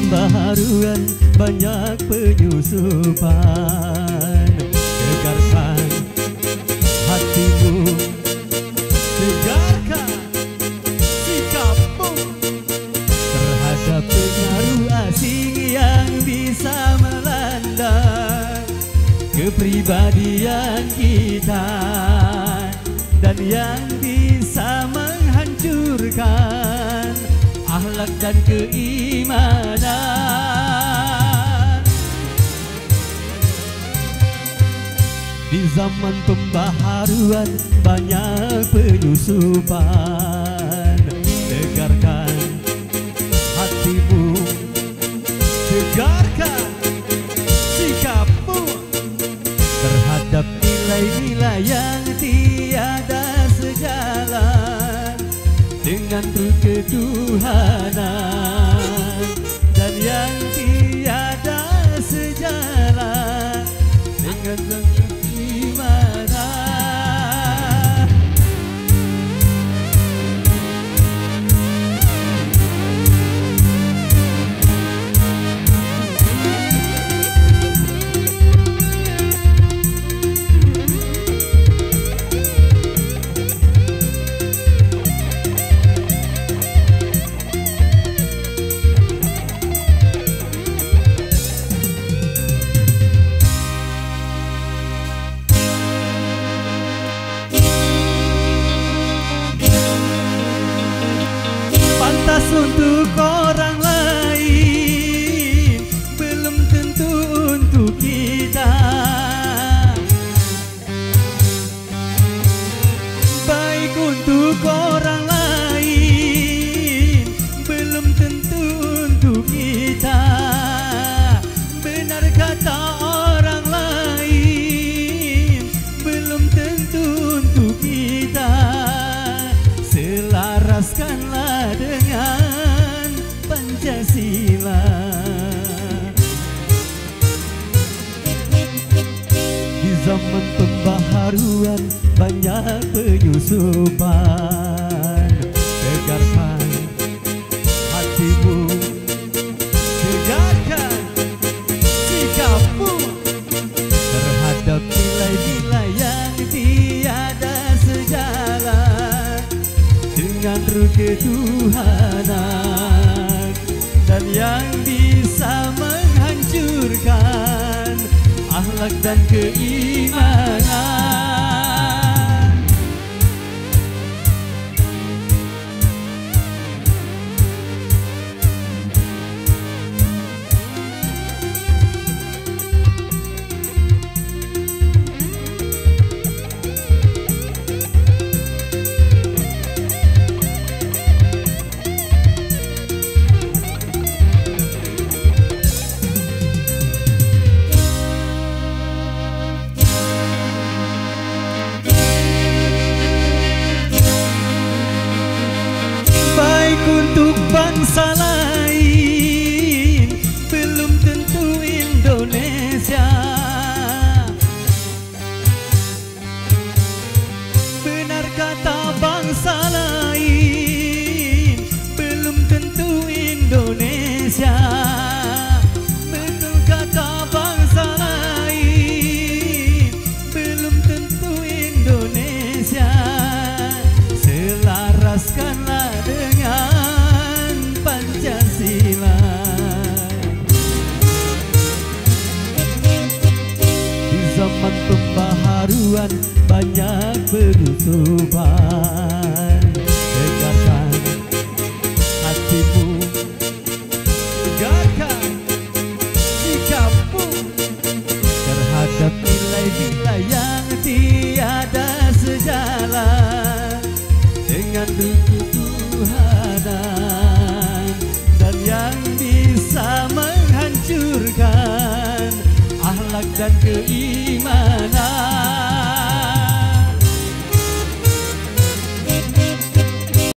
pembaharuan, banyak penyusupan. Tegarkan hatimu, tegarkan sikapmu terhadap pengaruh asing yang bisa melanda kepribadian kita dan yang bisa menghancurkan akhlak dan keimanan. Di zaman pembaharuan banyak penyusupan. Tegarkan hatimu, tegarkan sikapmu terhadap nilai-nilai yang tiada sejalan dengan ruh ketuhanan dan yang tiada sejalan dengan ruh keimanan. Untuk orang lain belum tentu untuk kita. Baik untuk orang lain belum tentu untuk kita. Benar kata orang lain belum tentu untuk kita. Selaraskanlah dengan Pancasila. Di zaman pembaharuan banyak penyusupan. Tegarkan hatimu, tegarkan sikapmu terhadap nilai-nilai yang tiada sejalan dengan ruh ketuhanan dan yang bisa menghancurkan akhlak dan keimanan. Untuk bangsa lain belum tentu Indonesia. Benar kata bangsa lain belum tentu Indonesia. Betul kata bangsa lain belum tentu Indonesia. Selaraskanlah dengan Pancasila. Di zaman pembaharuan banyak penyusupan. Tegarkan hatimu, tegarkan sikapmu terhadap nilai-nilai yang tiada sejalan dengan ruh ketuhanan dan yang bisa menghancurkan akhlak dan keimanan.